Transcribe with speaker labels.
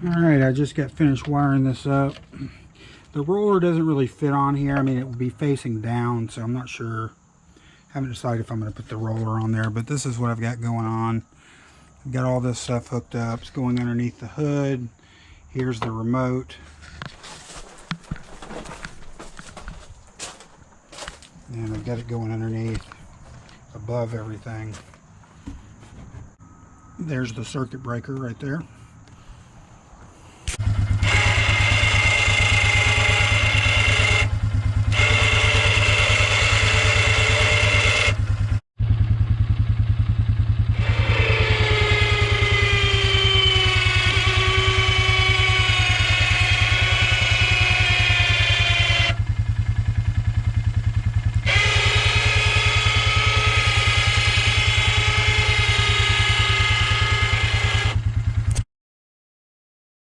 Speaker 1: Alright, I just got finished wiring this up. The roller doesn't really fit on here. I mean, it would be facing down, so I'm not sure. Haven't decided if I'm going to put the roller on there, but this is what I've got going on. I've got all this stuff hooked up. It's going underneath the hood. Here's the remote. And I've got it going underneath, above everything. There's the circuit breaker right there.